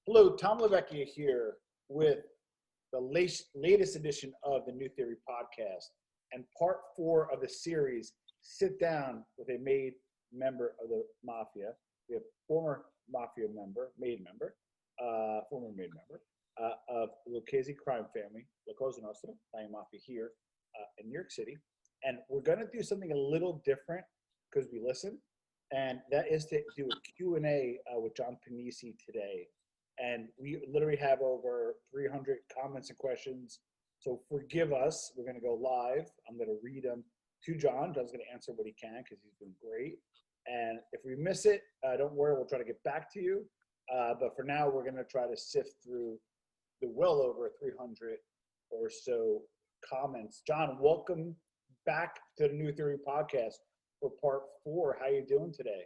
Hello, Tom Lavecchia here with the latest edition of the New Theory podcast and part 4 of the series, Sit Down with a Made Member of the Mafia. We have former Mafia member, former made member of Lucchese Crime Family, La Cosa Nostra, playing Mafia here in New York City. And we're going to do something a little different because we listen, and that is to do a Q&A with John Pennisi today. And we literally have over 300 comments and questions. So forgive us. We're going to go live. I'm going to read them to John. John's going to answer what he can because he's been great. And if we miss it, don't worry. We'll try to get back to you. But for now, we're going to try to sift through the well over 300 or so comments. John, welcome back to the New Theory podcast for part 4. How you doing today?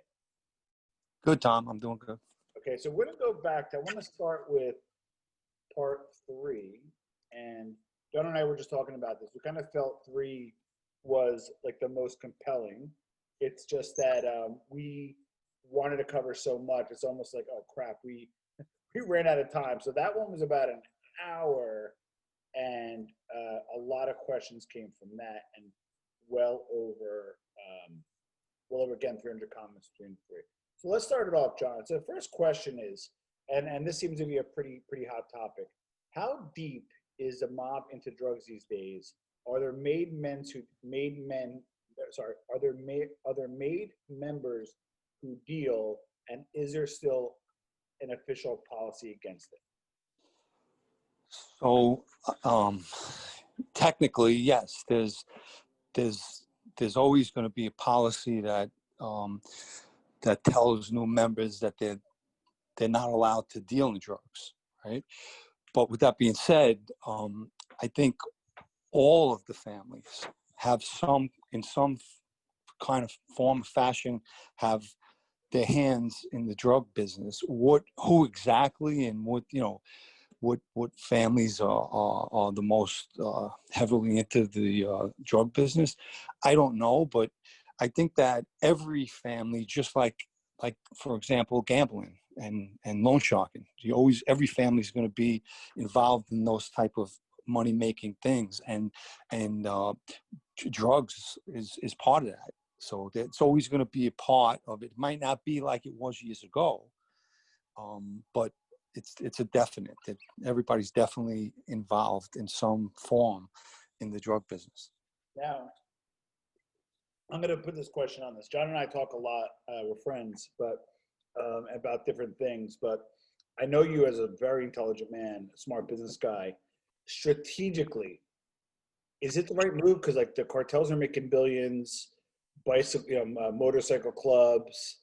Good, Tom. I'm doing good. Okay, so we're going to go back. I want to start with part 3. And John and I were just talking about this. We kind of felt 3 was like the most compelling. It's just that we wanted to cover so much. It's almost like, oh, crap, we ran out of time. So that one was about an hour, and a lot of questions came from that, and well over, again, 300 comments between the 3. So let's start it off, John. So the first question is, and this seems to be a pretty hot topic. How deep is the mob into drugs these days? Are there made members who deal, and is there still an official policy against it? So technically, yes, there's always going to be a policy that that tells new members that they're not allowed to deal in drugs, right? But with that being said, I think all of the families have in some kind of form or fashion, have their hands in the drug business. Who exactly, and what families are the most heavily into the drug business, I don't know, but I think that every family, just like for example, gambling and loan sharking, every family is going to be involved in those type of money making things, and drugs is part of that. So it's always going to be a part of it. It might not be like it was years ago, but it's a definite that everybody's definitely involved in some form in the drug business. Now, I'm going to put this question on this. John and I talk a lot, we're friends, but about different things. But I know you as a very intelligent man, a smart business guy. Strategically, is it the right move? Because like the cartels are making billions, motorcycle clubs,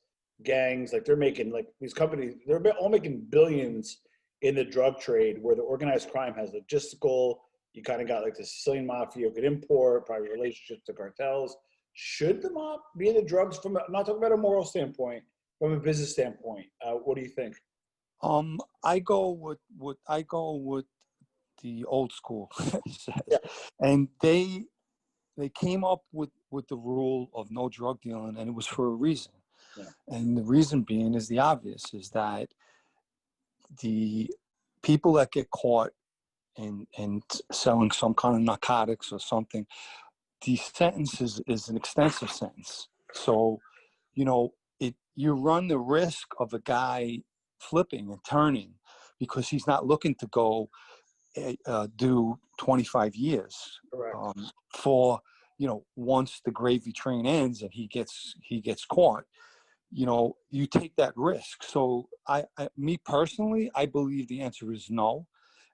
gangs, like they're making, like these companies, they're all making billions in the drug trade, where the organized crime has logistical. You kind of got like the Sicilian mafia could import, private relationships to cartels. Should the mob be in the drugs? I'm not talking about a moral standpoint, from a business standpoint. What do you think? I go with the old school says. Yeah. And they came up with the rule of no drug dealing, and it was for a reason. Yeah. And the reason being is the obvious, is that the people that get caught in selling some kind of narcotics or something, the sentence is an extensive sentence. So, you run the risk of a guy flipping and turning because he's not looking to go do 25 years. Correct. For once the gravy train ends and he gets caught, you take that risk. So me personally, I believe the answer is no,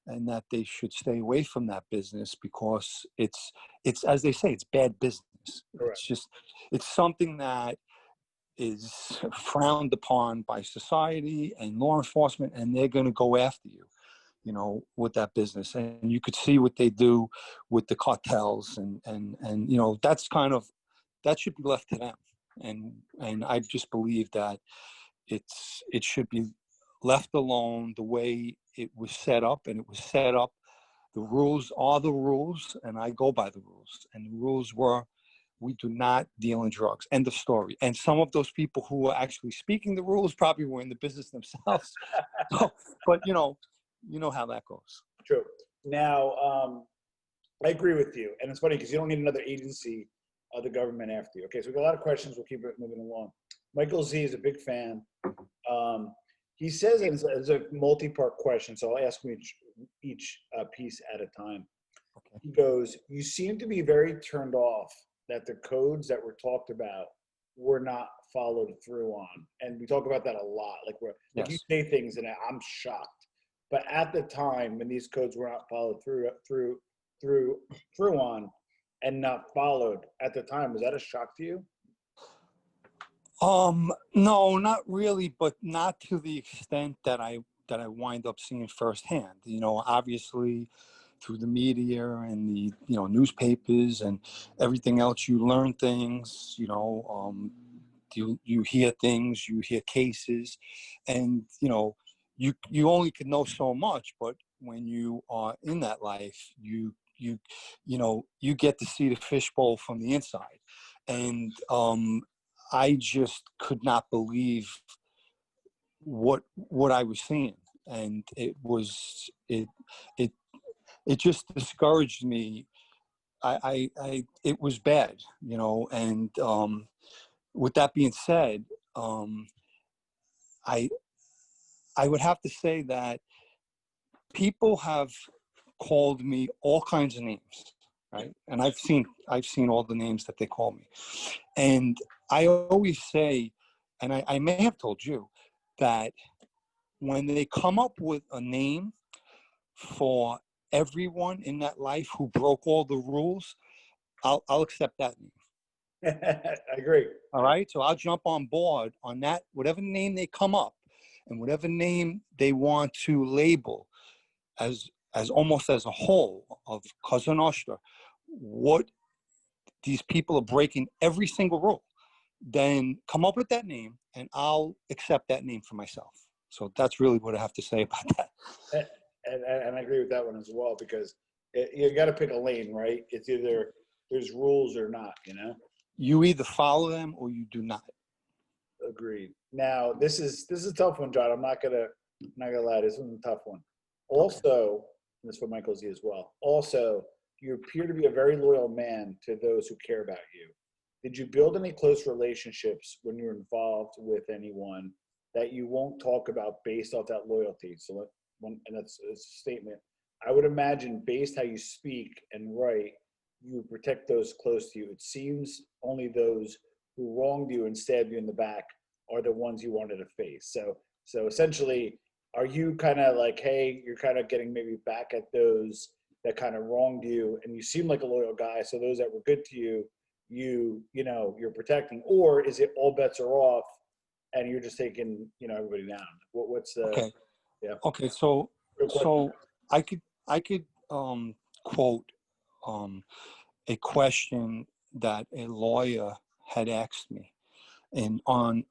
and that they should stay away from that business, because it's as they say, it's bad business. Correct. It's something that is frowned upon by society and law enforcement, and they're going to go after you, with that business. And you could see what they do with the cartels, and that should be left to them. And I just believe that it should be left alone the way it was set up. And it was set up, the rules are the rules, and I go by the rules. And the rules were we do not deal in drugs. End of story. And some of those people who were actually speaking the rules probably were in the business themselves. So, but you know how that goes. True. Now, I agree with you. And it's funny because you don't need another agency of the government after you. Okay, so we've got a lot of questions. We'll keep it moving along. Michael Z is a big fan. He says it's a multi-part question, so I'll ask each piece at a time. Okay. He goes, you seem to be very turned off that the codes that were talked about were not followed through on. And we talk about that a lot. Like you say things and I'm shocked. But at the time when these codes were not followed through on and not followed at the time, was that a shock to you? No, not really, but not to the extent that I wind up seeing firsthand. You know, obviously through the media and the newspapers and everything else, you learn things. You hear things, you hear cases, and you only can know so much. But when you are in that life, you get to see the fishbowl from the inside, and I just could not believe what I was seeing, and it just discouraged me. It was bad, and with that being said, I would have to say that people have called me all kinds of names, right? And I've seen all the names that they call me, and I always say, and I may have told you, that when they come up with a name for everyone in that life who broke all the rules, I'll accept that name. I agree. All right, so I'll jump on board on that, whatever name they come up, and whatever name they want to label as almost as a whole of Cosa Nostra, what these people are breaking every single rule, then come up with that name and I'll accept that name for myself. So that's really what I have to say about that. And I agree with that one as well, because you got to pick a lane, right? It's either there's rules or not, You either follow them or you do not. Agreed. Now, this is a tough one, John. I'm not gonna lie. This one's a tough one. Also, and this is for Michael Z as well. Also, you appear to be a very loyal man to those who care about you. Did you build any close relationships when you were involved with anyone that you won't talk about based off that loyalty? So, and that's a statement. I would imagine, based how you speak and write, you protect those close to you. It seems only those who wronged you and stabbed you in the back are the ones you wanted to face. So essentially, are you kind of like, hey, you're kind of getting maybe back at those that kind of wronged you, and you seem like a loyal guy, so those that were good to you, you're protecting, or is it all bets are off and you're just taking everybody down? What's the okay? Yeah. Okay, so I could quote a question that a lawyer had asked me in a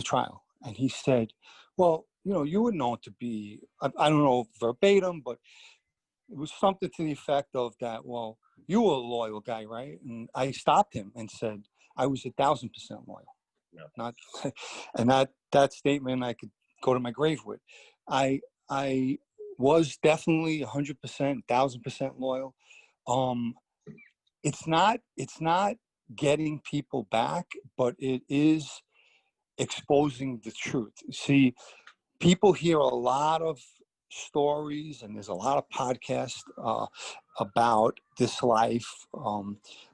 trial, and he said, well, you were known to be, I don't know verbatim, but it was something to the effect of that, well, you were a loyal guy, right? And I stopped him and said, I was 1,000% loyal. Yeah. Not, and that statement I could go to my grave with. I was definitely 100%, 1,000% loyal. It's not getting people back, but it is exposing the truth. See, people hear a lot of stories, and there's a lot of podcasts about this life,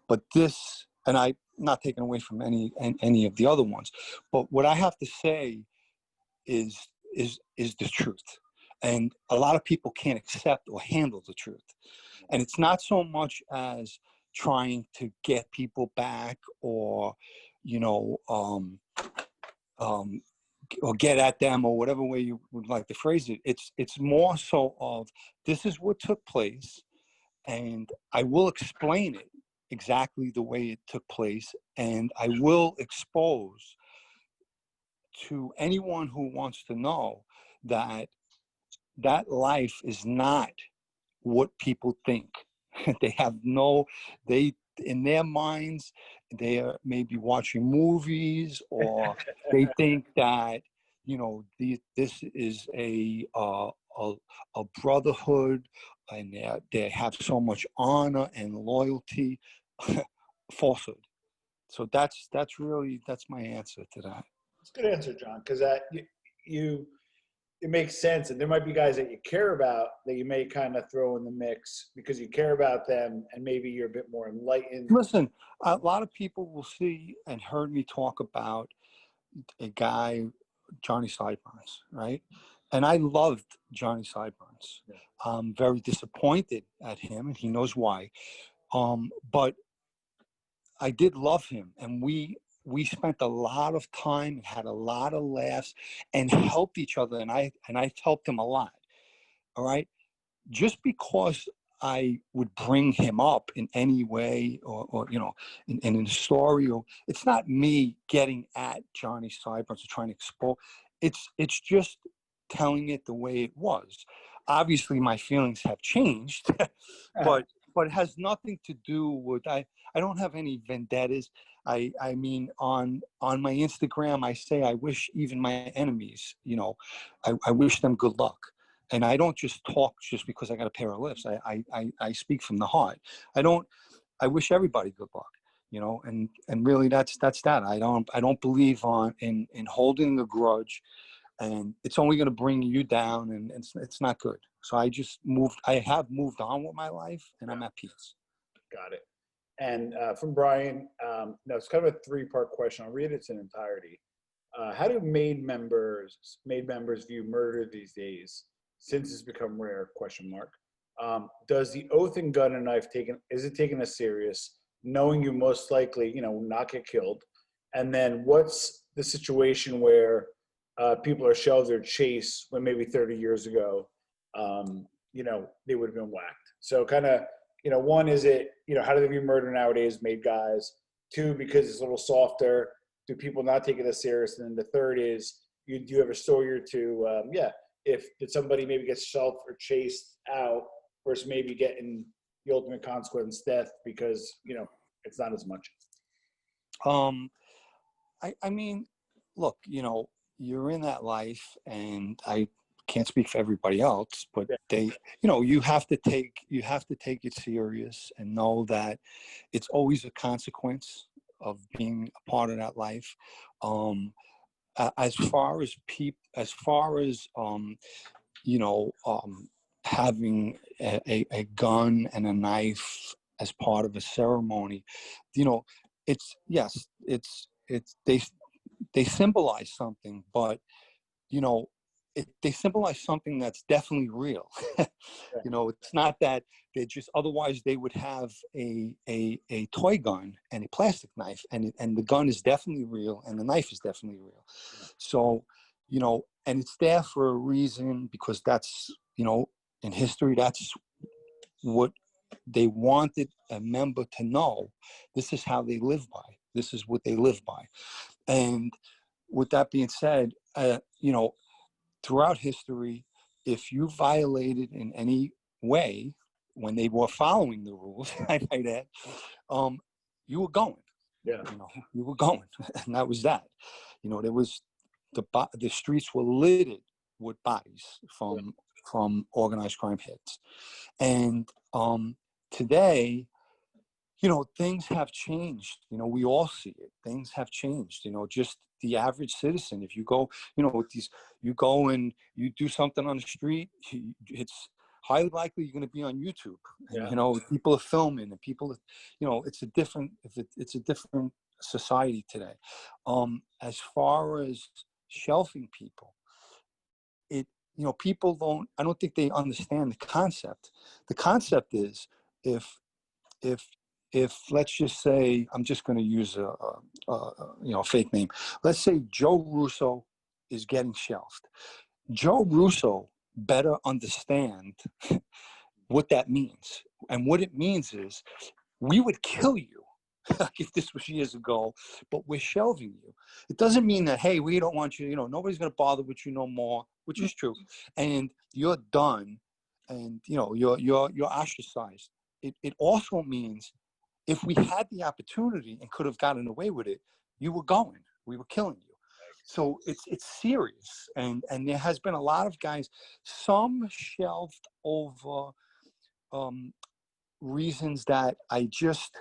but this, and I'm not taking away from any of the other ones, but what I have to say is the truth, and a lot of people can't accept or handle the truth. And it's not so much as trying to get people back or or get at them, or whatever way you would like to phrase it. It's more so of, this is what took place, and I will explain it exactly the way it took place, and I will expose to anyone who wants to know that life is not what people think. They in their minds, they are maybe watching movies, or they think that, you know, this is a brotherhood, and they have so much honor and loyalty. Falsehood. So that's my answer to that. It's a good answer, John, because you it makes sense, and there might be guys that you care about that you may kind of throw in the mix because you care about them, and maybe you're a bit more enlightened. Listen, a lot of people will see and heard me talk about a guy, Johnny Sideburns, right? And I loved Johnny Sideburns. Yeah. I'm very disappointed at him, and he knows why. But I did love him, and we spent a lot of time and had a lot of laughs and helped each other, and I helped him a lot. All right, just because I would bring him up in any way, or you know, in a story, or it's not me getting at Johnny Sideburns or trying to expose. It's just telling it the way it was. Obviously, my feelings have changed, but it has nothing to do with I don't have any vendettas. I mean, on my Instagram, I say I wish even my enemies, you know, I wish them good luck. And I don't just talk just because I got a pair of lips. I speak from the heart. I wish everybody good luck, you know, and really that's that. I don't believe in holding a grudge, and it's only going to bring you down, and it's not good. So I have moved on with my life, and I'm at peace. Got it. And from Brian, no, it's kind of a three-part question. I'll read it in entirety. How do made members view murder these days, since it's become rare? ? Does the oath and gun and knife is it taken as serious, knowing you most likely, you know, will not get killed? And then what's the situation where people are shelved or chased when maybe 30 years ago, you know, they would have been whacked? So kind of, you know, one, is it, you know, how do they view murder nowadays, made guys? Two, because it's a little softer, do people not take it as serious? And then the third is, do you have a story or two? Did somebody maybe get shelved or chased out versus maybe getting the ultimate consequence, death, because, you know, it's not as much? I mean, look, you know, you're in that life, and I can't speak for everybody else, but you know, you have to take it serious and know that it's always a consequence of being a part of that life. As far as you know, having a gun and a knife as part of a ceremony, you know, they symbolize something, but you know, they symbolize something that's definitely real. You know, it's not that they just, otherwise they would have a toy gun and a plastic knife, and the gun is definitely real and the knife is definitely real. So, you know, and it's there for a reason, because that's, you know, in history, that's what they wanted a member to know. This is how they live by. This is what they live by. And with that being said, you know, throughout history, if you violated in any way when they were following the rules, I might add, you were going. Yeah. You know, you were going, and that was that. You know, there was the streets were littered with bodies from organized crime hits, and today, you know, things have changed. You know, we all see it. Things have changed. You know, just the average citizen. If you go, you know, you go and you do something on the street, it's highly likely you're going to be on YouTube. And, you know, people are filming, and people, you know, it's a different society today. As far as shelving people, you know, I don't think they understand the concept. The concept is, if let's just say, I'm just going to use a you know, fake name. Let's say Joe Russo is getting shelved. Joe Russo better understand what that means. And what it means is, we would kill you if this was years ago, but we're shelving you. It doesn't mean that, hey, we don't want you, you know, nobody's going to bother with you no more, which is true. And you're done, and, you know, you're ostracized. It also means if we had the opportunity and could have gotten away with it, you were going. We were killing you. So it's serious, and there has been a lot of guys, some shelved over reasons that I just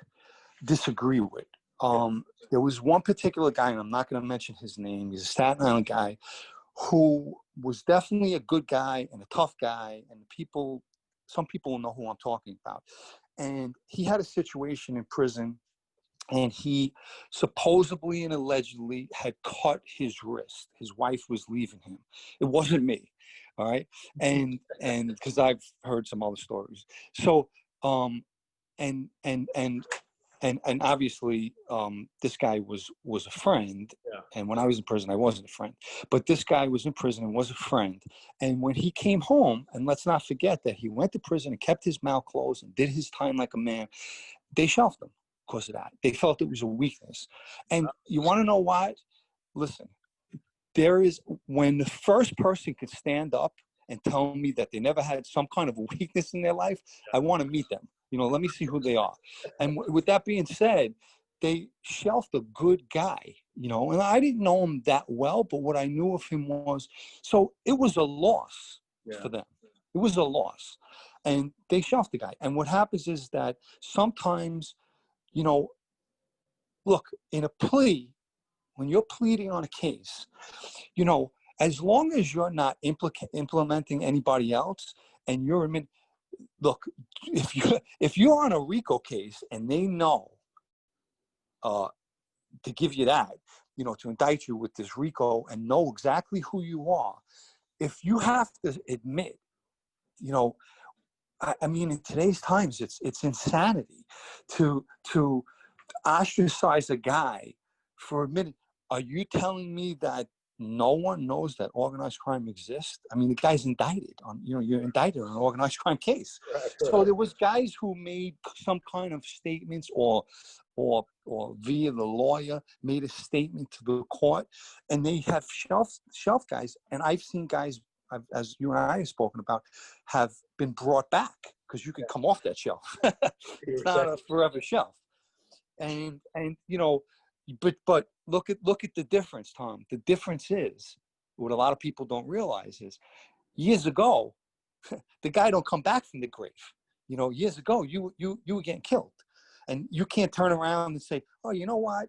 disagree with. There was one particular guy, and I'm not going to mention his name. He's a Staten Island guy who was definitely a good guy and a tough guy, and some people will know who I'm talking about. And he had a situation in prison, and he supposedly and allegedly had cut his wrist. His wife was leaving him. It wasn't me, all right? And because I've heard some other stories. So, and obviously, this guy was a friend. Yeah. And when I was in prison, I wasn't a friend. But this guy was in prison and was a friend. And when he came home, and let's not forget that he went to prison and kept his mouth closed and did his time like a man, they shelved him because of that. They felt it was a weakness. And you want to know why? Listen, when the first person could stand up and tell me that they never had some kind of a weakness in their life, I want to meet them. Let me see who they are. And with that being said, they shelved a good guy, and I didn't know him that well, but what I knew of him was, so it was a loss for them. It was a loss. And they shelved the guy. And what happens is that sometimes, look, in a plea, when you're pleading on a case, as long as you're not implementing anybody else, and you're look, if you're on a RICO case and they know to give you that, to indict you with this RICO and know exactly who you are, if you have to admit, I mean, in today's times, it's insanity to ostracize a guy for admitting. Are you telling me that no one knows that organized crime exists? I mean, the guy's indicted on, you're indicted on an organized crime case. Right. So there was guys who made some kind of statements or via the lawyer made a statement to the court, and they have shelf guys. And I've seen guys, as you and I have spoken about, have been brought back because you can come off that shelf. It's not a forever shelf. And but look at the difference, Tom. The difference is, what a lot of people don't realize is, years ago, the guy don't come back from the grave. Years ago, you were getting killed, and you can't turn around and say, oh, you know what,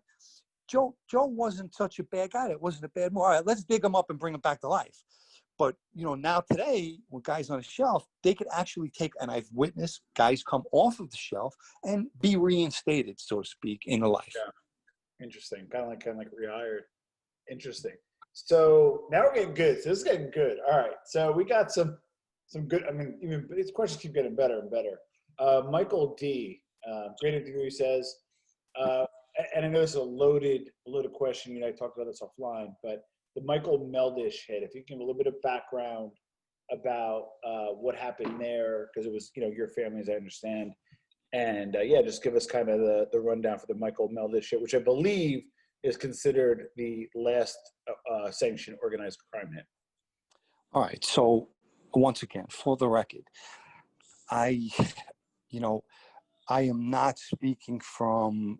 Joe wasn't such a bad guy. That wasn't a bad move. All right, let's dig him up and bring him back to life. But now today, with guys on a shelf, they could actually take, and I've witnessed guys come off of the shelf and be reinstated, so to speak, in a life. Yeah. Interesting. Kind of like rehired. Interesting. So now we're getting good. So this is getting good. All right. So we got some good. I mean, even these questions keep getting better and better. Michael D. Great interview. He says, and I know this is a loaded question. I talked about this offline, but the Michael Meldish hit. If you can give a little bit of background about what happened there, because it was your family, as I understand. And just give us kind of the rundown for the Michael Meldish hit, which I believe is considered the last sanctioned organized crime hit. All right. So once again, for the record, I am not speaking from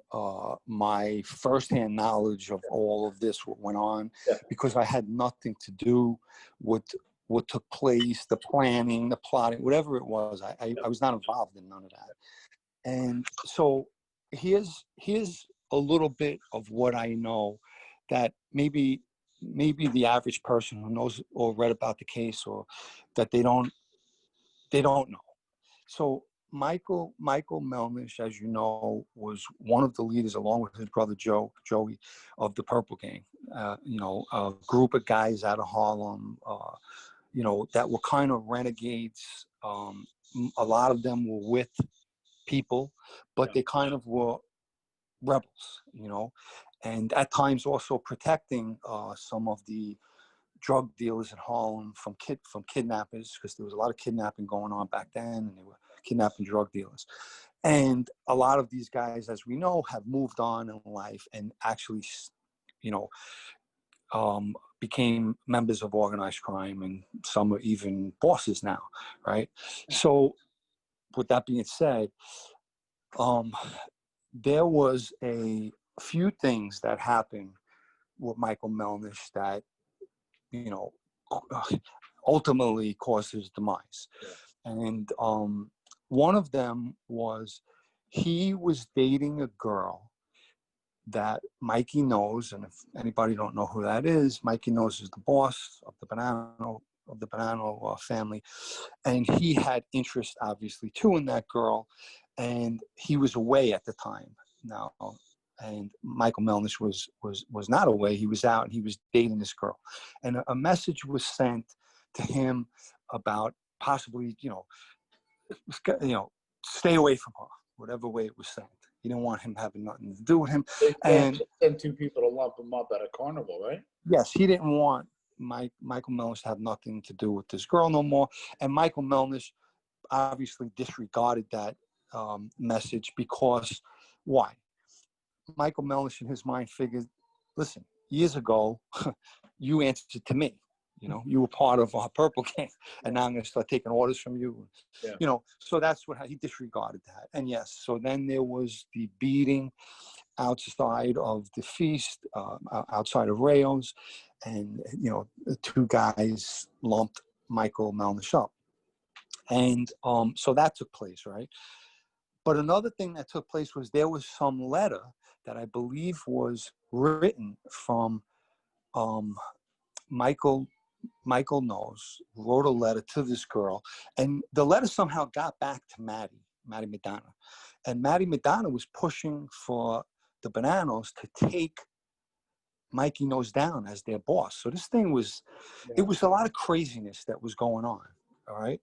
my firsthand knowledge of all of this, what went on, because I had nothing to do with what took place, the planning, the plotting, whatever it was. I was not involved in none of that. And so here's a little bit of what I know that maybe the average person who knows or read about the case, or that they don't know. So Michael Meldish, as you know, was one of the leaders, along with his brother Joey, of the Purple Gang. A group of guys out of Harlem, that were kind of renegades. A lot of them were with people, but they kind of were rebels, and at times also protecting some of the drug dealers in Harlem from kidnappers, because there was a lot of kidnapping going on back then, and they were kidnapping drug dealers. And a lot of these guys, as we know, have moved on in life and actually, became members of organized crime, and some are even bosses now, right? So with that being said, there was a few things that happened with Michael Meldish that, you know, ultimately caused his demise. Yeah. And one of them was he was dating a girl that Mikey knows, and if anybody don't know who that is, Mikey knows is the boss of the Bonanno family, and he had interest, obviously, too, in that girl, and he was away at the time. Now, and Michael Meldish was not away; he was out, and he was dating this girl, and a message was sent to him about possibly, stay away from her, whatever way it was sent. He didn't want him having nothing to do with him. They And send two people to lump him up at a carnival, right? yes, he didn't want Michael Meldish to have nothing to do with this girl no more. And Michael Meldish obviously disregarded that message because why? Michael Meldish in his mind figured, listen, years ago, you answered to me. You were part of our Purple Gang, and now I'm going to start taking orders from you. Yeah. So that's what he disregarded that. And yes, so then there was the beating outside of the feast, outside of Rayo's, and the two guys lumped Michael Meldish up, and so that took place, right? But another thing that took place was there was some letter that I believe was written from Michael knows, wrote a letter to this girl, and the letter somehow got back to Maddie Madonna. And Maddie Madonna was pushing for the Bonannos to take Mikey Knows down as their boss. So this thing was, it was a lot of craziness that was going on, all right?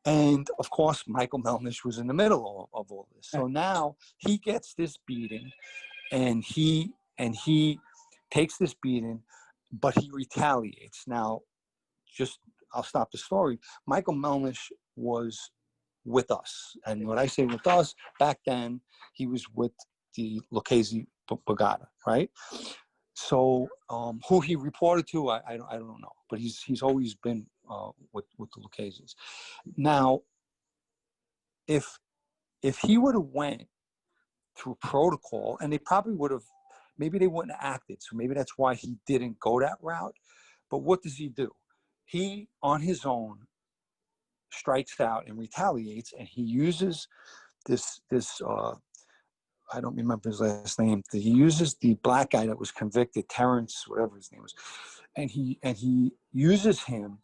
And of course, Michael Meldish was in the middle of all this. So now he gets this beating, and he takes this beating, but he retaliates. Now, I'll stop the story. Michael Meldish was with us. And when I say with us, back then, he was with the Lucchese Brigada, right? So who he reported to, I don't know. But he's always been with the Luccheses. Now, if he would have went through protocol, and they probably would have, maybe they wouldn't have acted. So maybe that's why he didn't go that route. But what does he do? He, on his own, strikes out and retaliates, and he uses this I don't remember his last name. He uses the black guy that was convicted, Terrence, whatever his name was, and he uses him,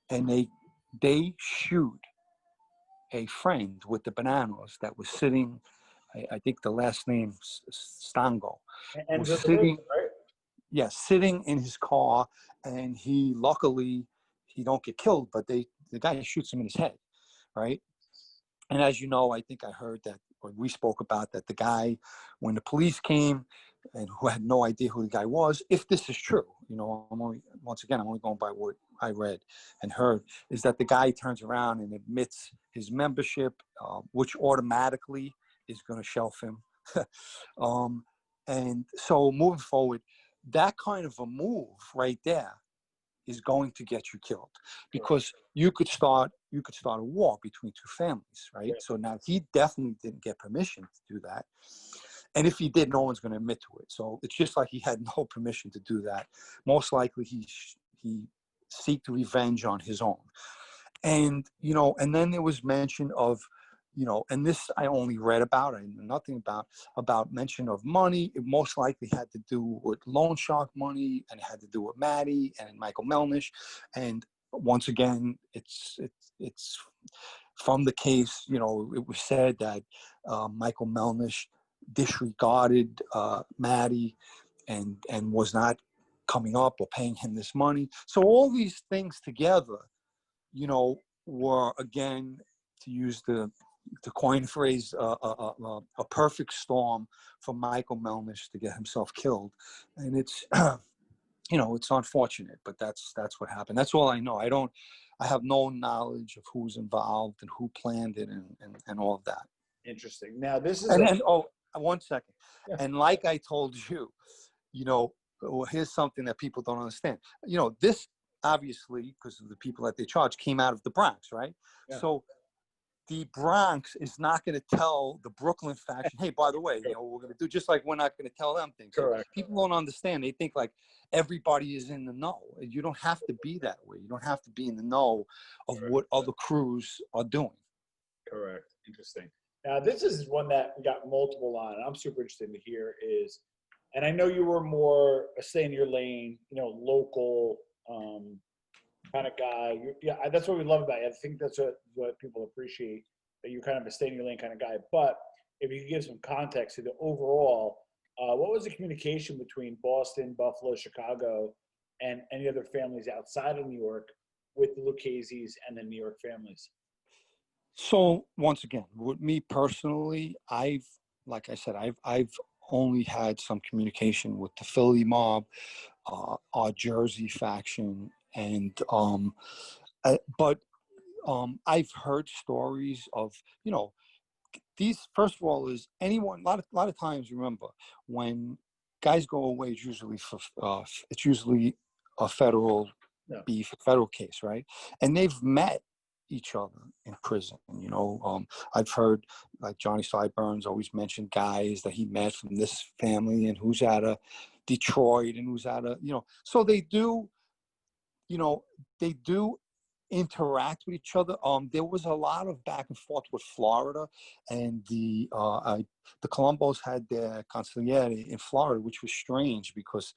and they shoot a friend with the Bonannos that was sitting. I think the last name Stango was sitting. Right? Yes, sitting in his car, and luckily he don't get killed, but the guy shoots him in his head, right? And as you know, I think I heard that, or we spoke about that, the guy, when the police came, and who had no idea who the guy was, if this is true, I'm only going by what I read and heard, is that the guy turns around and admits his membership, which automatically is going to shelf him. And so moving forward, that kind of a move right there is going to get you killed, because you could start a war between two families, right? Yeah. So now he definitely didn't get permission to do that, and if he did, no one's going to admit to it. So it's just like he had no permission to do that. Most likely he seeked revenge on his own, and and then there was mention of, and this I only read about, I knew nothing about mention of money. It most likely had to do with loan shark money, and it had to do with Maddie and Michael Meldish. And once again, it's from the case, it was said that Michael Meldish disregarded Maddie and was not coming up or paying him this money. So all these things together, were, again, to use the coin phrase, a perfect storm for Michael Meldish to get himself killed. And it's, it's unfortunate, but that's what happened. That's all I know. I have no knowledge of who's involved and who planned it and all of that. Interesting. Now this is and 1 second. Yeah. And like I told you, here's something that people don't understand. This obviously, because of the people that they charge, came out of the Bronx, right? Yeah. So the Bronx is not going to tell the Brooklyn faction, hey, by the way, you know, we're going to do, just like we're not going to tell them things. So Correct. people don't understand. They think like everybody is in the know. You don't have to be that way. You don't have to be in the know of what other crews are doing. Correct. Interesting. Now, this is one that we got multiple on, and I'm super interested to hear is, and I know you were more a stay in your lane, you know, local kind of guy. Yeah, that's what we love about you. I think that's what people appreciate, that you're kind of a stay in your lane kind of guy. But if you could give some context to the overall, what was the communication between Boston, Buffalo, Chicago, and any other families outside of New York with the Lucchese's and the New York families? So once again, with me personally, like I said, I've only had some communication with the Philly mob, our Jersey faction, and but I've heard stories of, you know, these. First of all, is anyone a lot of times, remember, when guys go away, it's usually a federal beef, a federal case, right? And they've met each other in prison. You know, I've heard like Johnny Sideburns always mention guys that he met from this family and who's out of Detroit and who's out of, you know, so they do, you know, they do interact with each other. There was a lot of back and forth with Florida, and the Colombos had their consigliere in Florida, which was strange because,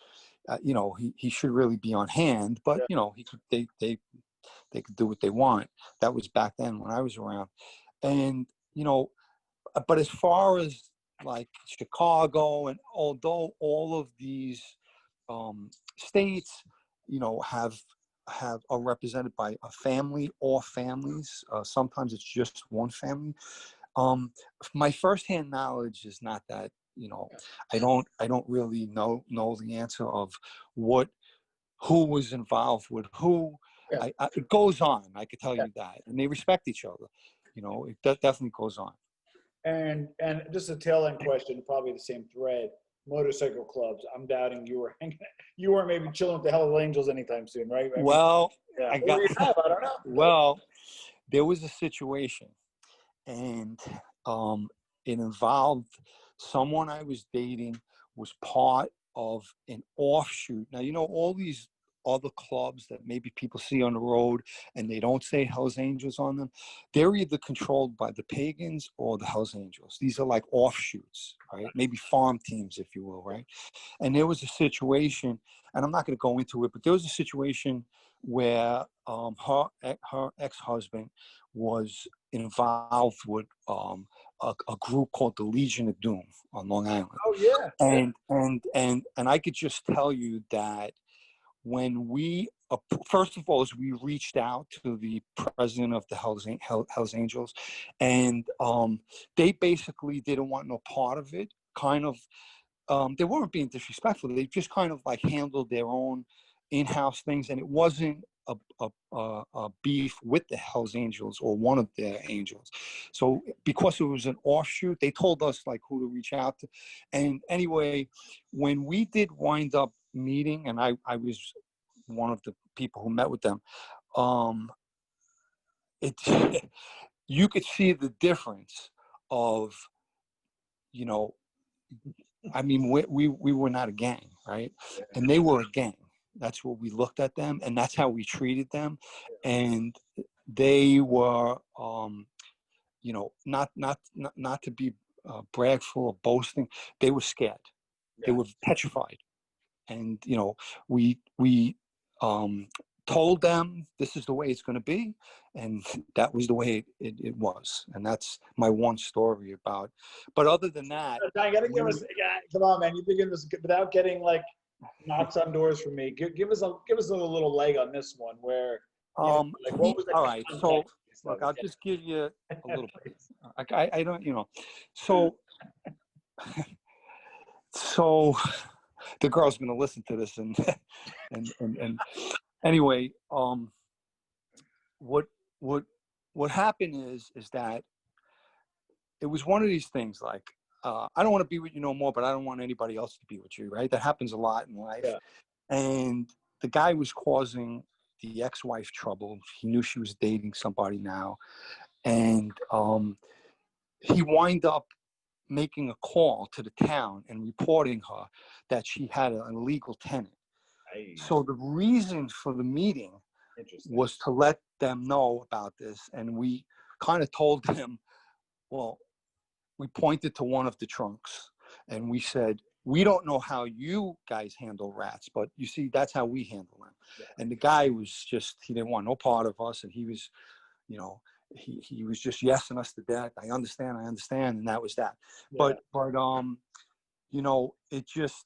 you know, he should really be on hand, but you know, they could do what they want. That was back then when I was around, and you know, but as far as like Chicago, and although all of these states, you know, are represented by a family or families. Sometimes it's just one family. My firsthand knowledge is not that, you know, I don't really know the answer of who was involved with who. It goes on. I could tell you that, and they respect each other. You know, it definitely goes on. And just a tail end question, probably the same thread. Motorcycle clubs. I'm doubting you were maybe chilling with the Hells Angels anytime soon, right? I mean, I don't know. Well, there was a situation, and it involved someone I was dating was part of an offshoot. Now, you know, all these other clubs that maybe people see on the road and they don't say Hells Angels on them, they're either controlled by the Pagans or the Hells Angels. These are like offshoots, right? Maybe farm teams, if you will, right? And there was a situation, and I'm not going to go into it, but there was a situation where her ex-husband was involved with a group called the Legion of Doom on Long Island. Oh yeah. And I could just tell you that when we first of all, is we reached out to the president of the Hells Angels, and they basically didn't want no part of it. Kind of, they weren't being disrespectful. They just kind of like handled their own in-house things, and it wasn't a beef with the Hells Angels or one of their angels. So because it was an offshoot, they told us like who to reach out to. And anyway, when we did wind up meeting, and I was one of the people who met with them, you could see the difference of, you know, I mean, we were not a gang, right? And they were a gang. That's what we looked at them, and that's how we treated them. And they were, you know, not to be bragful or boasting. They were scared. They were petrified. And you know, we told them this is the way it's going to be, and that was the way it was. And that's my one story about. But other than that, I gotta give us. Come on, man! You've been giving this without getting like knocks on doors from me. Give us a little leg on this one. Where like, what was the all right. So look, I'll just give you a little bit. I don't, you know, so so the girl's going to listen to this, and anyway, what happened is that it was one of these things like, I don't want to be with you no more, but I don't want anybody else to be with you, right? That happens a lot in life. And the guy was causing the ex-wife trouble. He knew she was dating somebody now, and he wind up making a call to the town and reporting her that she had an illegal tenant. So the reason for the meeting was to let them know about this, and we kind of told him, well, we pointed to one of the trunks and we said, we don't know how you guys handle rats, but you see, that's how we handle them. Yeah. And the guy was just, he didn't want no part of us, and he was, you know, he was just yesing us to death. I understand, and that was that. Yeah. But you know, it just,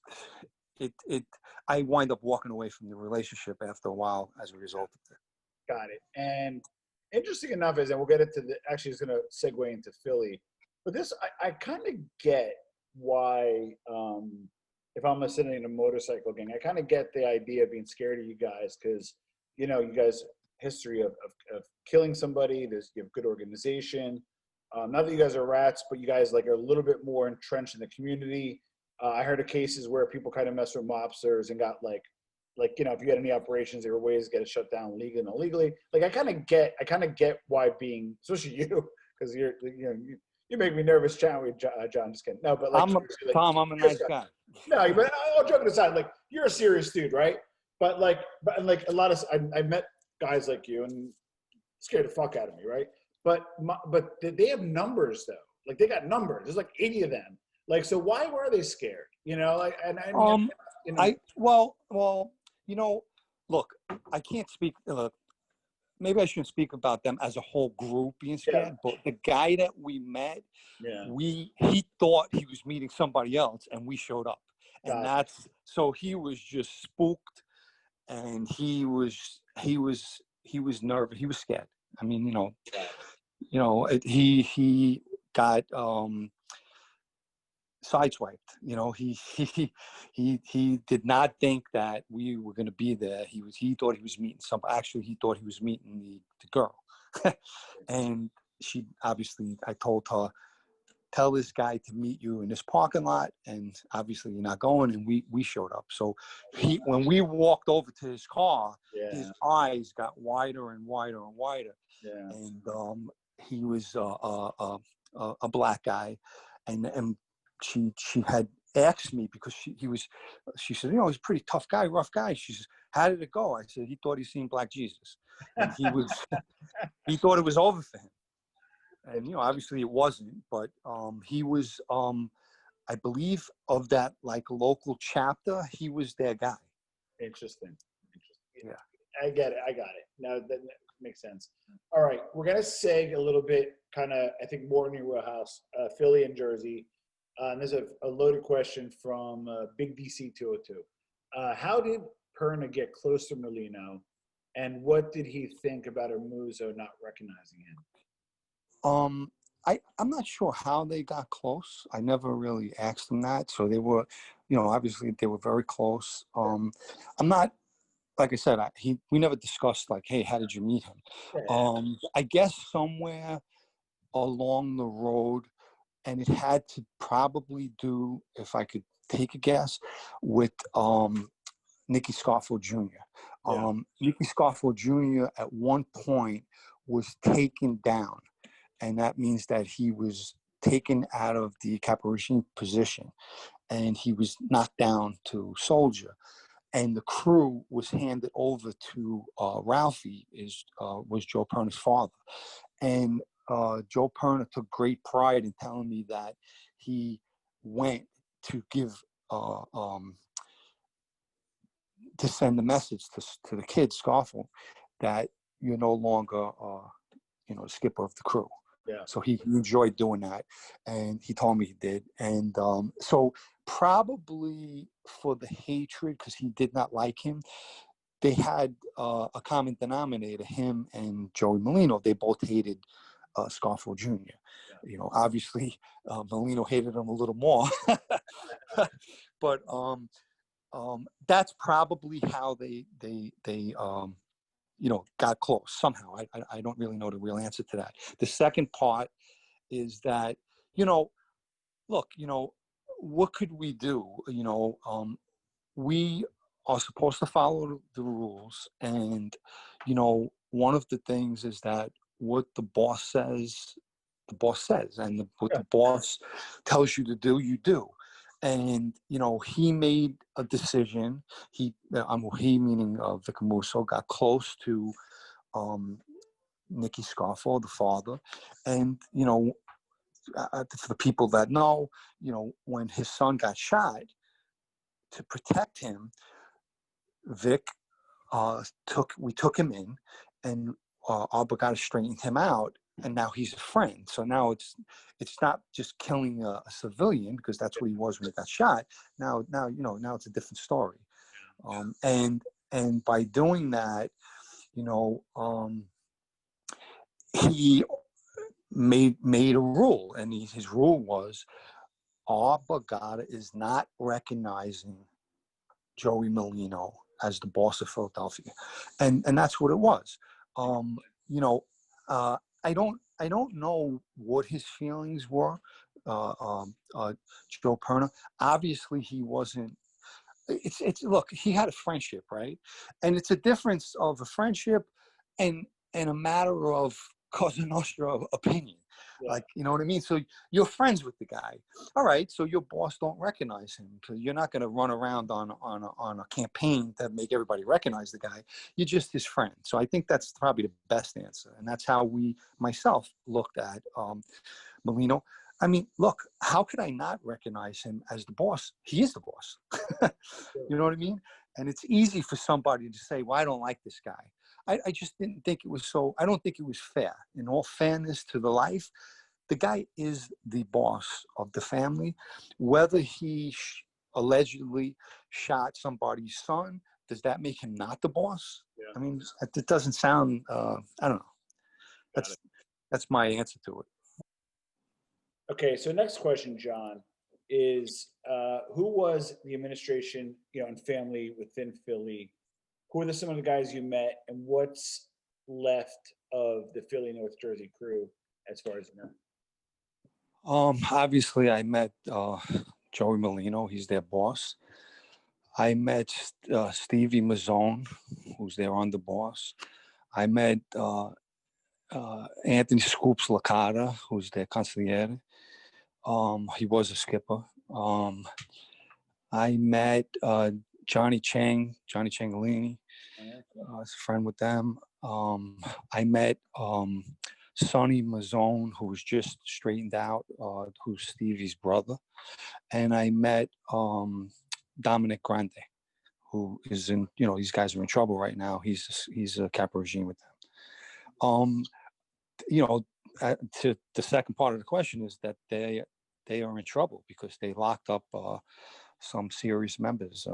I wind up walking away from the relationship after a while as a result of it. Got it. And interesting enough is, and we'll get into the, actually it's going to segue into Philly, but this, I kind of get why, if I'm listening in a motorcycle gang, I kind of get the idea of being scared of you guys, because, you know, you guys, history of killing somebody, there's, you have good organization. Not that you guys are rats, but you guys like are a little bit more entrenched in the community. I heard of cases where people kind of mess with mobsters and got like, you know, if you had any operations, there were ways to get it shut down legally and illegally. Like, I kind of get why being, especially you, because you're, you know, you make me nervous chatting with John. Just kidding. No, but like, Tom, I'm a nice guy. No, but all joking aside, like, you're a serious dude, right? But like a lot of, I met guys like you and scared the fuck out of me, right? But they have numbers though. Like, they got numbers. There's like 80 of them. Like, so why were they scared? You know, like, you know. Well, you know, look, I can't speak. Maybe I shouldn't speak about them as a whole group being scared. Yeah. But the guy that we met, he thought he was meeting somebody else, and we showed up, and so he was just spooked, and he was nervous. He was scared. I mean, you know, he got sideswiped. You know, he did not think that we were going to be there. He thought he was meeting actually he thought he was meeting the girl. And she, obviously, I told her, tell this guy to meet you in this parking lot, and obviously you're not going, and we showed up. So when we walked over to his car, his eyes got wider and wider and wider. Yeah. And he was a black guy, and she had asked me, because she said, you know, he's a pretty tough guy, rough guy. She says, how did it go? I said, he thought he'd seen Black Jesus, and he thought it was over for him. And, you know, obviously it wasn't, but he was, I believe, of that like local chapter, he was their guy. Interesting. Yeah. I get it. I got it. Now that makes sense. All right. We're going to seg a little bit, kind of, I think, more in your wheelhouse, Philly and Jersey. And there's a loaded question from Big DC 202. How did Perna get close to Merlino, and what did he think about Hermoso not recognizing him? I'm not sure how they got close. I never really asked them that. So they were, you know, obviously they were very close. I'm not, like I said, we never discussed like, hey, how did you meet him? I guess somewhere along the road, and it had to probably do, if I could take a guess, with Nicky Scarfo Jr. Nicky Scarfo Jr. at one point was taken down, and that means that he was taken out of the caporation position, and he was knocked down to soldier, and the crew was handed over to Ralphie, was Joe Perna's father, and Joe Perna took great pride in telling me that he went to give to send the message to the kid Scarfo that you're no longer you know, the skipper of the crew. Yeah. So he enjoyed doing that, and he told me he did. And so probably for the hatred, because he did not like him, they had a common denominator, him and Joey Molino. They both hated Scarfo Jr. Yeah. You know, obviously Molino hated him a little more. But that's probably how they you know, got close somehow. I don't really know the real answer to that. The second part is that, you know, look, you know, what could we do? You know, we are supposed to follow the rules. And, you know, one of the things is that what the boss says, and what the boss tells you to do, you do. And he made a decision. He meaning Vic Musso, got close to Nicky Scarfo, the father, and for the people that know, when his son got shot, to protect him, Vic we took him in, and Arbogast straightened him out, and now he's a friend. So now it's not just killing a civilian, because that's what he was when he got shot. Now it's a different story. And by doing that, he made a rule, and his rule was Arbogast is not recognizing Joey Molino as the boss of Philadelphia, and that's what it was. I don't know what his feelings were. Joe Perna, obviously he wasn't. It's look, he had a friendship, right? And it's a difference of a friendship and a matter of Cosa Nostra opinion. Yeah. Like, you know what I mean? So you're friends with the guy. All right. So your boss don't recognize him. So you're not going to run around on a campaign to make everybody recognize the guy. You're just his friend. So I think that's probably the best answer. And that's how myself looked at Molino. I mean, look, how could I not recognize him as the boss? He is the boss. You know what I mean? And it's easy for somebody to say, well, I don't like this guy. I just didn't think it was so. I don't think it was fair. In all fairness to the life, the guy is the boss of the family. Whether he allegedly shot somebody's son, does that make him not the boss? Yeah. I mean, it doesn't sound, I don't know. That's my answer to it. Okay, so next question, John, is who was the administration, and family within Philly? Who are some of the guys you met, and what's left of the Philly, North Jersey crew as far as you know? Obviously, I met Joey Molino. He's their boss. I met Stevie Mazzone, who's their underboss. I met Anthony Scoops Licata, who's their consigliere. He was a skipper. I met Johnny Ciancaglini. I was a friend with them. I met Sonny Mazzone, who was just straightened out, who's Stevie's brother. And I met Dominic Grande, who is in, these guys are in trouble right now. He's a capo regime with them. To the second part of the question is that they are in trouble because they locked up some serious members.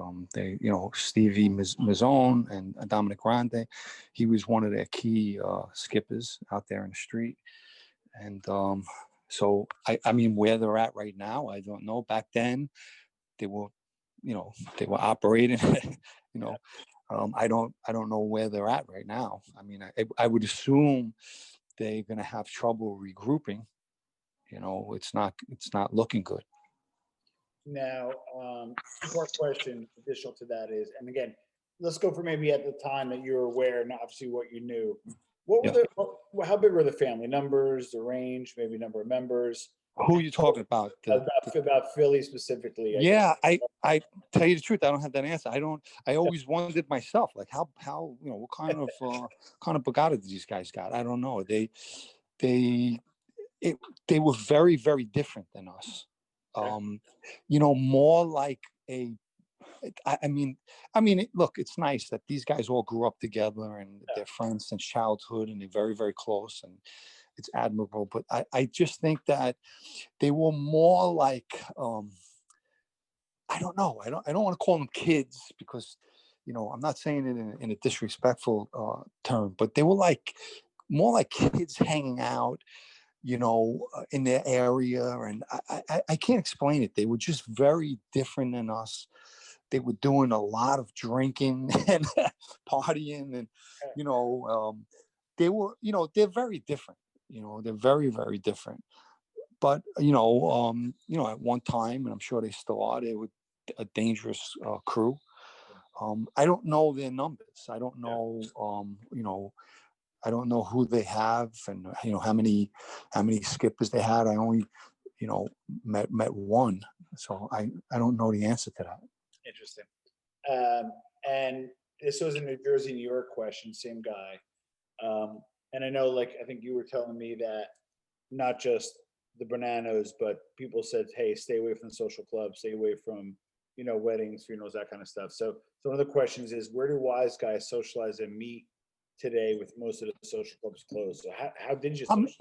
Stevie Mazzone and Dominic Grande, he was one of their key skippers out there in the street. And so, I mean, where they're at right now, I don't know. Back then, they were operating, I don't know where they're at right now. I mean, I would assume they're going to have trouble regrouping. It's not looking good. Now, one question additional to that is, and again, let's go for maybe at the time that you were aware, and obviously what you knew. How big were the family numbers, the range, maybe number of members? Who are you talking about? About Philly specifically. I tell you the truth, I don't have that answer. I always wondered myself, like how what kind of Bogata these guys got? I don't know. They were very, very different than us. More like I mean, look, it's nice that these guys all grew up together and they're friends since childhood and they're very, very close, and it's admirable. But I just think that they were more like, I don't know. I don't want to call them kids because, I'm not saying it in a disrespectful term, but they were more like kids hanging out, in their area. And I can't explain it. They were just very different than us. They were doing a lot of drinking and partying, and they were, they're very different. They're very, very different. But at one time, and I'm sure they still are, they were a dangerous crew. I don't know their numbers. I don't know. I don't know who they have, and how many skippers they had. I only met one, so I don't know the answer to that. Interesting. And this was a New Jersey, New York question, same guy. And I know, like, I think you were telling me that not just the Bananas, but people said, hey, stay away from the social clubs, stay away from, weddings, funerals, that kind of stuff. So one of the questions is, where do wise guys socialize and meet today with most of the social clubs closed? So how did you socialize?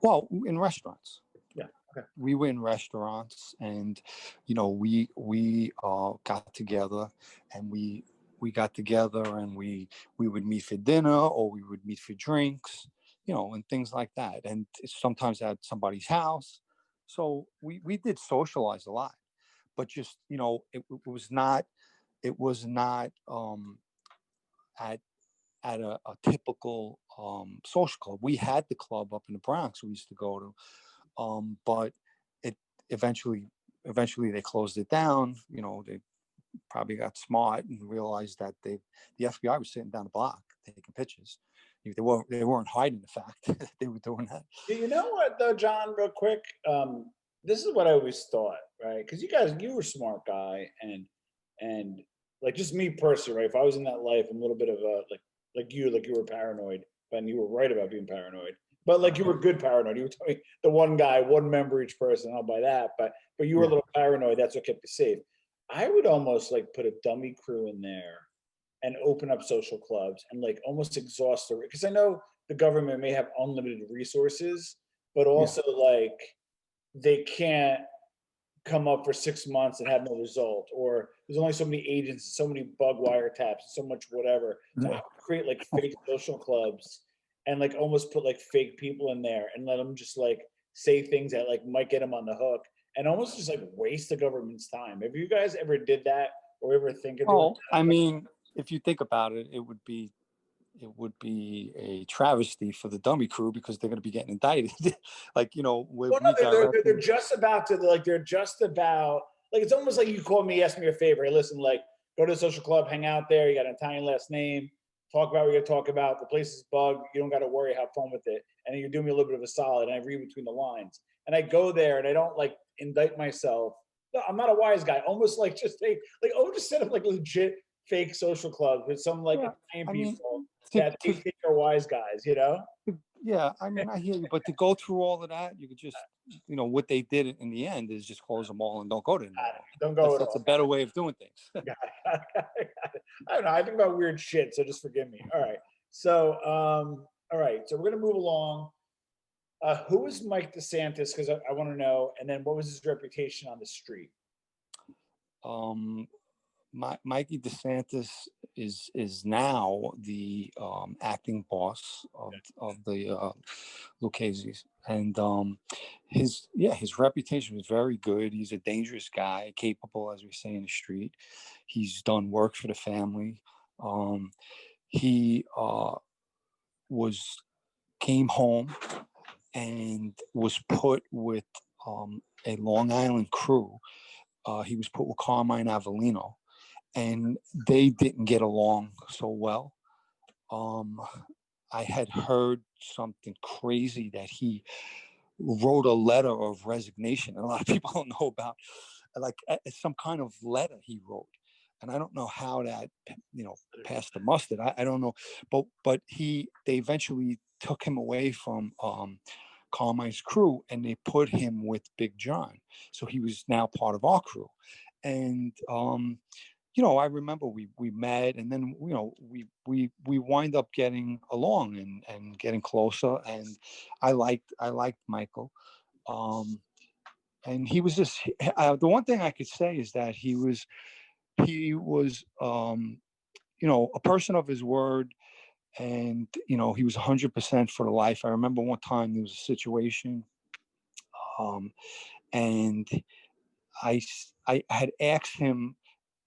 Well, in restaurants. Yeah. Okay. We were in restaurants, and we got together, and we got together, and we would meet for dinner, or we would meet for drinks, and things like that. And sometimes at somebody's house. So we did socialize a lot, but just it was not at a typical social club. We had the club up in the Bronx we used to go to, but it eventually they closed it down. They probably got smart and realized that the FBI was sitting down the block taking pictures. They weren't hiding the fact that they were doing that. You know what though, John, real quick, this is what I always thought, right? Because you were a smart guy, and like, just me personally, right? If I was in that life, I'm a little bit of a like you were paranoid, and you were right about being paranoid. But like, you were good paranoid. You were telling me the one guy, one member each person. I'll buy that. But you were a little paranoid. That's what kept you safe. I would almost like put a dummy crew in there and open up social clubs and like almost exhaust the, because I know the government may have unlimited resources, but also like they can't come up for 6 months and have no result, or there's only so many agents, so many bug wiretaps, so much whatever. So I would create like fake social clubs and like almost put like fake people in there and let them just like say things that like might get them on the hook, and almost just like waste the government's time. Have you guys ever did that or ever think of doing that? I mean, if you think about it, it would be a travesty for the dummy crew, because they're going to be getting indicted. Like, they're just about to, like, it's almost like you call me, ask me a favor. Hey, listen, like, go to the social club, hang out there. You got an Italian last name. Talk about what you're going to talk about. The place is bugged. You don't got to worry. Have fun with it. And then you're doing me a little bit of a solid. And I read between the lines. And I go there and I don't like indict myself. No, I'm not a wise guy. Almost like just set up like legit fake social clubs with some like Italian people that they think are wise guys, Yeah, I mean, I hear you, but to go through all of that, you could just, what they did in the end is just close them all and don't go to them. Don't go at all. That's a better way of doing things. I don't know. I think about weird shit, so just forgive me. All right. So, all right. So we're gonna move along. Who is Mike DeSantis? Because I want to know. And then, what was his reputation on the street? Mikey DeSantis is now the acting boss of the Lucchese's, and his reputation was very good. He's a dangerous guy, capable, as we say in the street. He's done work for the family. He came home and was put with a Long Island crew. He was put with Carmine Avellino, and they didn't get along so well. I had heard something crazy that he wrote a letter of resignation. And a lot of people don't know about, like, some kind of letter he wrote. And I don't know how that, passed the mustard. I don't know, but they eventually took him away from Carmine's crew, and they put him with Big John. So he was now part of our crew. And I remember we met, and then we wind up getting along and getting closer. And I liked Michael, and he was just the one thing I could say is that he was a person of his word, and he was 100% for the life. I remember one time there was a situation, and I had asked him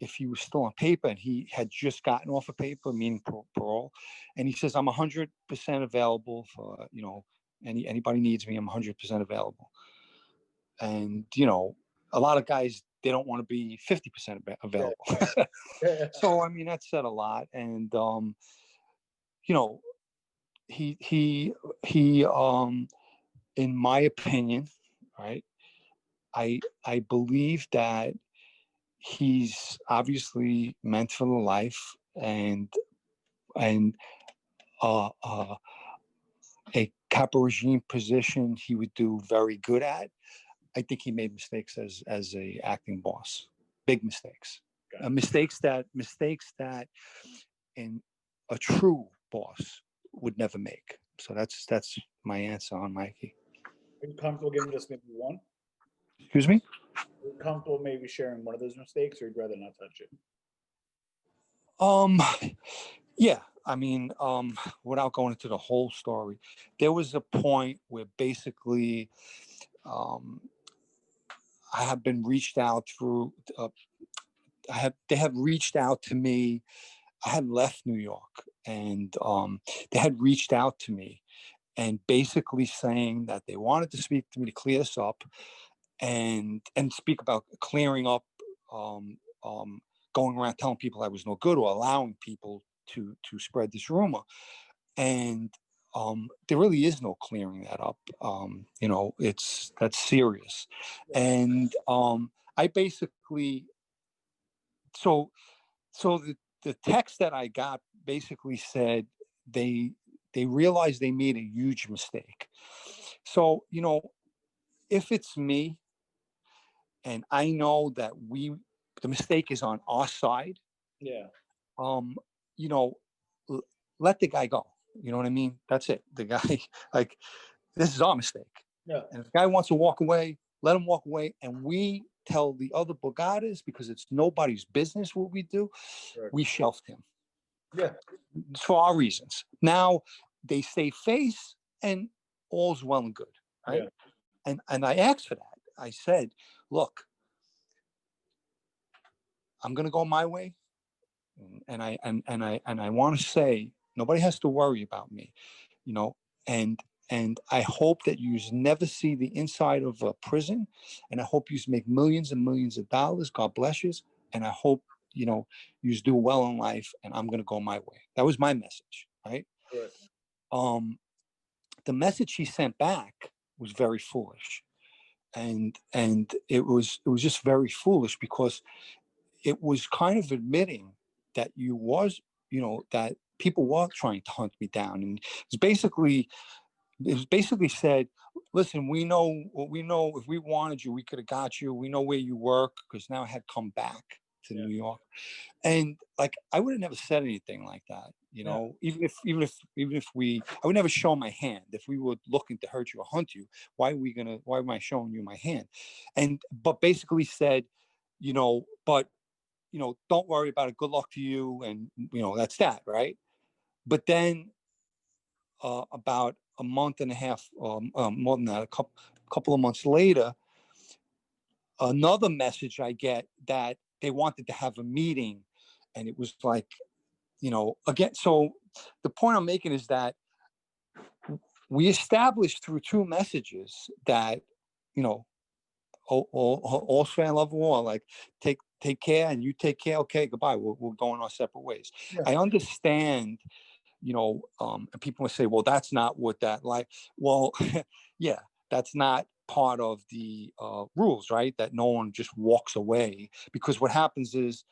if he was still on paper, and he had just gotten off of paper, meaning parole. And he says, I'm 100% available for, anybody needs me, I'm 100% available. And, a lot of guys, they don't want to be 50% available. So, I mean, that said a lot. And, he in my opinion, right, I believe that he's obviously meant for the life, and a capo regime position he would do very good at. I think he made mistakes as a acting boss, big mistakes, mistakes that in a true boss would never make. So that's my answer on Mikey. Are you comfortable giving us maybe one? Excuse me? Are you comfortable maybe sharing one of those mistakes, or you'd rather not touch it? Yeah, I mean, without going into the whole story, there was a point where basically I have been reached out through. They have reached out to me. I had left New York, and they had reached out to me, and basically saying that they wanted to speak to me to clear this up, and speak about clearing up, going around telling people I was no good or allowing people to spread this rumor. And there really is no clearing that up. That's serious. And I basically, so the text that I got basically said they realized they made a huge mistake. So, if it's me and I know that the mistake is on our side, Yeah. you know, let the guy go. You know what I mean? That's it. The guy, like, this is our mistake. Yeah. And if the guy wants to walk away, let him walk away. And we tell the other Bogatas, because it's nobody's business what we do, Correct. we shelved him. Yeah. For our reasons. Now they save face and all's well and good. Right. Yeah. And I asked for that. I said, look, I'm gonna go my way. And I want to say nobody has to worry about me, and I hope that you never see the inside of a prison, and I hope you make millions and millions of dollars. God bless you, and I hope you do well in life. And I'm gonna go my way. That was my message, right? Right. The message he sent back was very foolish, and it was just very foolish because it was kind of admitting that that people were trying to hunt me down. And it was basically said, listen, we know if we wanted you, we could have got you. We know where you work, because now I had come back to New York. And like, I would have never said anything like that, even if I would never show my hand. If we were looking to hurt you or hunt you, why am I showing you my hand? But basically said, but don't worry about it. Good luck to you. And, that's that. Right. But then about a month and a half, more than that, a couple of months later, another message I get that they wanted to have a meeting. And it was like, again, so the point I'm making is that we established through two messages that, all fan love war, like take care and you take care. Okay, goodbye. We're going our separate ways. Yeah. I understand, and people will say, well, that's not what that like. Well, yeah, that's not part of the rules, right? That no one just walks away, because what happens is,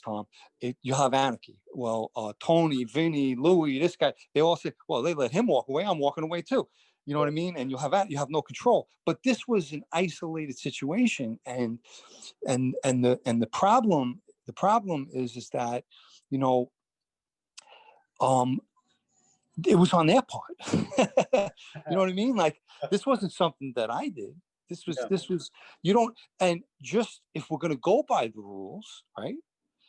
Tom? You have anarchy. Well, Tony, Vinny, Louie, this guy, they all say, well, they let him walk away. I'm walking away too. You know what I mean? And you have no control. But this was an isolated situation, and the problem is that, it was on their part. You know what I mean? Like, this wasn't something that I did. This was you don't. And just, if we're going to go by the rules, right?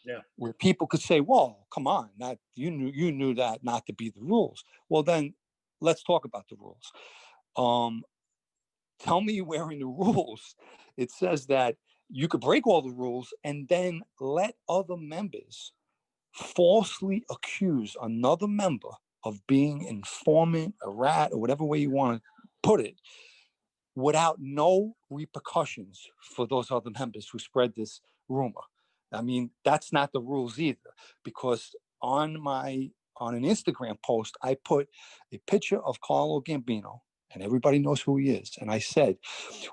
Yeah. Where people could say, well, come on, that you knew that not to be the rules. Well, then let's talk about the rules. Tell me where in the rules it says that you could break all the rules and then let other members falsely accuse another member of being an informant, a rat, or whatever way you want to put it, without no repercussions for those other members who spread this rumor. I mean, that's not the rules either, because on my on an Instagram post, I put a picture of Carlo Gambino, and everybody knows who he is. And I said,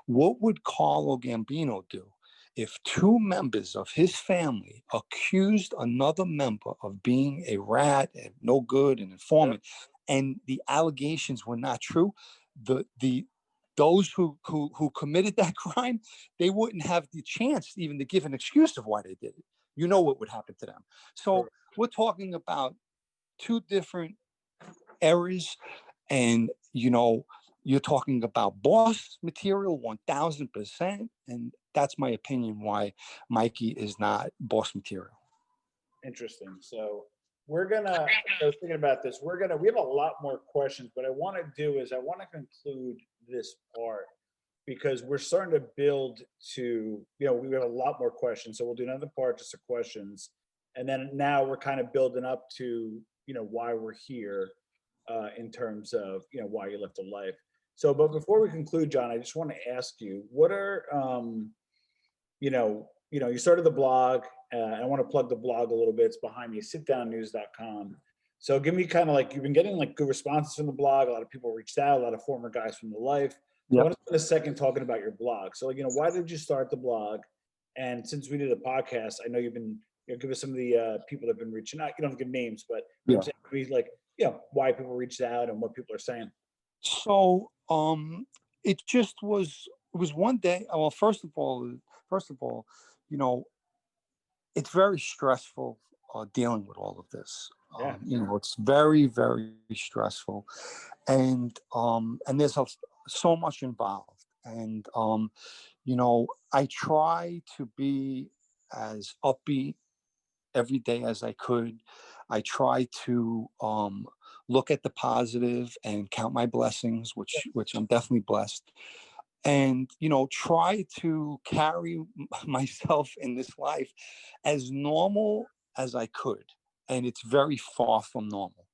what would Carlo Gambino do if two members of his family accused another member of being a rat and no good and informant, and the allegations were not true? Those who committed that crime, they wouldn't have the chance even to give an excuse of why they did it. You know what would happen to them. So we're talking about two different eras, and you're talking about boss material 1000%, and that's my opinion why Mikey is not boss material. Interesting. So I was thinking about this. We have a lot more questions, but I want to conclude this part because we're starting to build to, we have a lot more questions. So we'll do another part just of questions. And then now we're kind of building up to, why we're here in terms of, why you left the life. So, but before we conclude, John, I just want to ask you, what are, you started the blog. I want to plug the blog a little bit. It's behind me, sitdownnews.com. So give me kind of like, you've been getting like good responses from the blog. A lot of people reached out, a lot of former guys from the life. So I want to spend a second talking about your blog. So, why did you start the blog? And since we did a podcast, I know you've been, give us some of the people that have been reaching out. You don't have to give names, but why people reached out and what people are saying. So it was one day. Well, first of all, it's very stressful dealing with all of this. It's very, very stressful, and there's so much involved. And I try to be as upbeat every day as I could. I try to look at the positive and count my blessings, which I'm definitely blessed. And try to carry myself in this life as normal as I could, and it's very far from normal.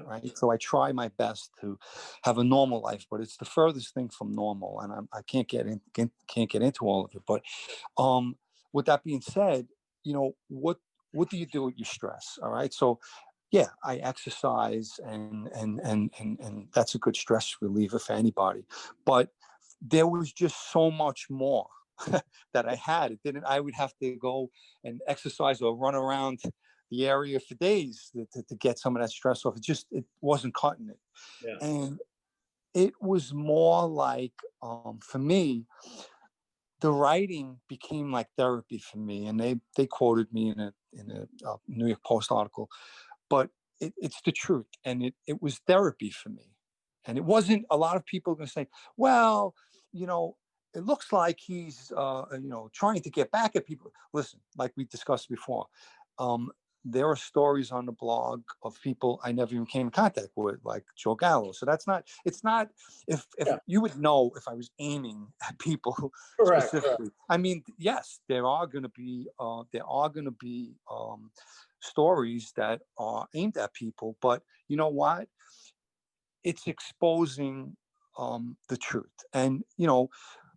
Right. So I try my best to have a normal life, but it's the furthest thing from normal, and I can't get into all of it. But with that being said, what do you do with your stress? All right. So yeah, I exercise, and that's a good stress reliever for anybody. But there was just so much more that I had. I would have to go and exercise or run around the area for days to get some of that stress off. It wasn't cutting it. Yeah. And it was more like, for me, the writing became like therapy for me. And they quoted me in a New York Post article, but it's the truth. And it was therapy for me. And it wasn't, a lot of people are going to say, well, it looks like he's, trying to get back at people. Listen, like we discussed before, there are stories on the blog of people I never even came in contact with, like Joe Gallo. So it's not, if you would know if I was aiming at people specifically. I mean, yes, there are going to be stories that are aimed at people, but you know what? It's exposing the truth. And,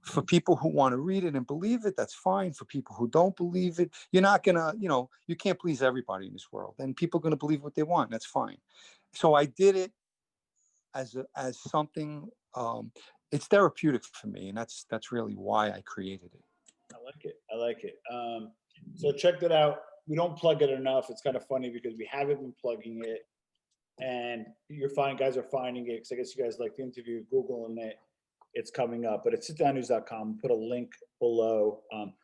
for people who want to read it and believe it, that's fine. For people who don't believe it, you're not going to, you can't please everybody in this world, and people are going to believe what they want. That's fine. So I did it as something, it's therapeutic for me. And that's really why I created it. I like it. So check that out. We don't plug it enough. It's kind of funny because we haven't been plugging it. And guys are finding it, because I guess you guys like the interview, Googling it. It's coming up, but it's sitdownnews.com. Put a link below.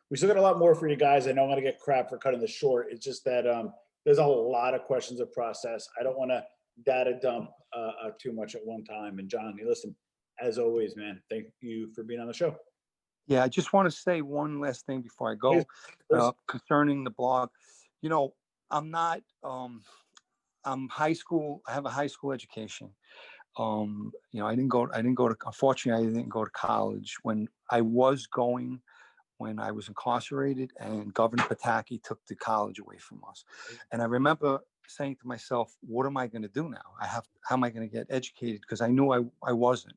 We still got a lot more for you guys. I know I'm going to get crap for cutting this short. It's just that there's a lot of questions to process. I don't want to data dump too much at one time. And John, listen, as always, man, thank you for being on the show. Yeah, I just want to say one last thing before I go. Please. Concerning the blog. I'm not. I'm high school. I have a high school education. I didn't go to, unfortunately, I didn't go to college when I was incarcerated, and Governor Pataki took the college away from us. And I remember saying to myself, what am I going to do now? How am I going to get educated? Because I knew I wasn't.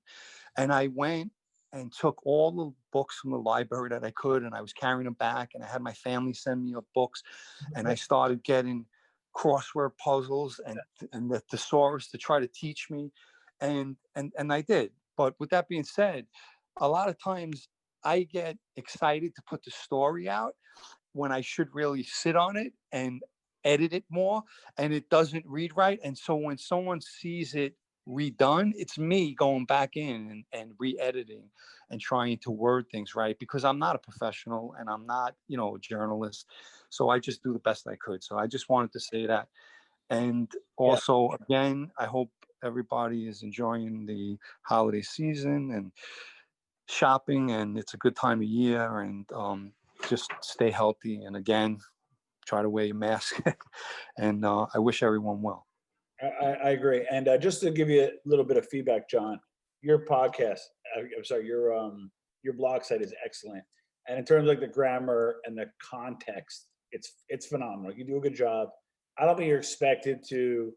And I went and took all the books from the library that I could, and I was carrying them back, and I had my family send me books, and I started getting crossword puzzles and the thesaurus to try to teach me, and I did. But with that being said, a lot of times I get excited to put the story out when I should really sit on it and edit it more, and it doesn't read right. And so when someone sees it redone, it's me going back in and re-editing and trying to word things right, because I'm not a professional and I'm not, a journalist. So I just do the best I could. So I just wanted to say that. And also, again, I hope everybody is enjoying the holiday season and shopping, and it's a good time of year, and just stay healthy. And again, try to wear your mask. And I wish everyone well. I agree. And just to give you a little bit of feedback, John, your podcast, I'm sorry, your blog site is excellent. And in terms of like the grammar and the context, it's phenomenal. You do a good job. I don't think you're expected to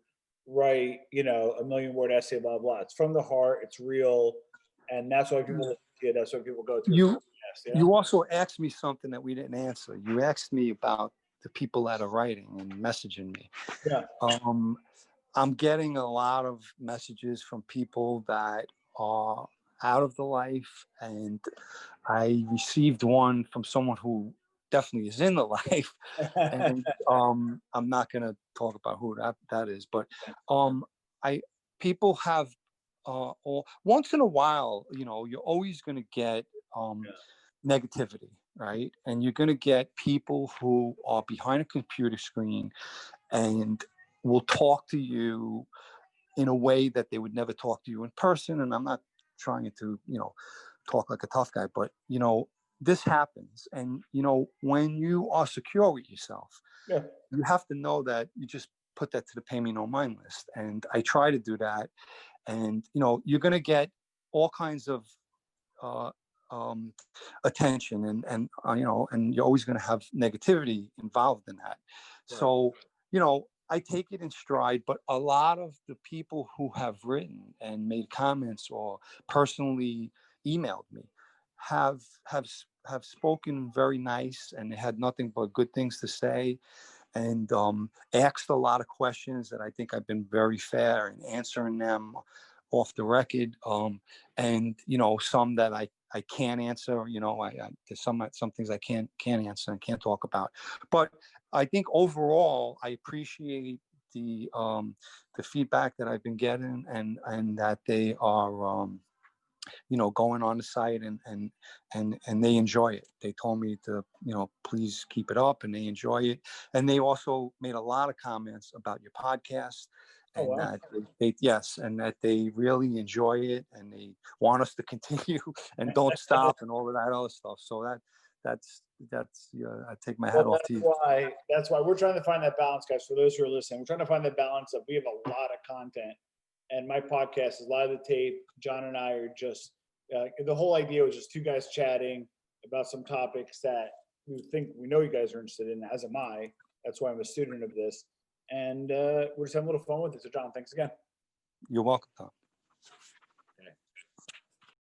write, a million-word essay, blah, blah. It's from the heart. It's real. And that's why people listen to you. That's why people go to your podcast. You also asked me something that we didn't answer. You asked me about the people that are writing and messaging me. Yeah. I'm getting a lot of messages from people that are out of the life, and I received one from someone who definitely is in the life, and I'm not going to talk about who that is, but people have once in a while, you're always going to get negativity, right? And you're going to get people who are behind a computer screen and will talk to you in a way that they would never talk to you in person. And I'm not trying to, talk like a tough guy, but, this happens. And, when you are secure with yourself, you have to know that you just put that to the pay me no mind list. And I try to do that. And, you're going to get all kinds of attention, and and you're always going to have negativity involved in that. Right. So, I take it in stride, but a lot of the people who have written and made comments or personally emailed me have spoken very nice, and they had nothing but good things to say, and asked a lot of questions that I think I've been very fair in answering them off the record, and some that I can't answer. There's some things I can't answer and can't talk about. But I think overall, I appreciate the feedback that I've been getting, and that they are going on the site, and they enjoy it. They told me to please keep it up, and they enjoy it. And they also made a lot of comments about your podcast. And that and that they really enjoy it, and they want us to continue and don't stop and all of that other stuff. So that's I take my hat off to you. That's why we're trying to find that balance, guys. For those who are listening, we're trying to find the balance of, we have a lot of content, and my podcast is live the tape. John and I are just the whole idea was just two guys chatting about some topics that we know you guys are interested in, as am I. That's why I'm a student of this. And we're just having a little fun with it. So, John, thanks again. You're welcome, Tom.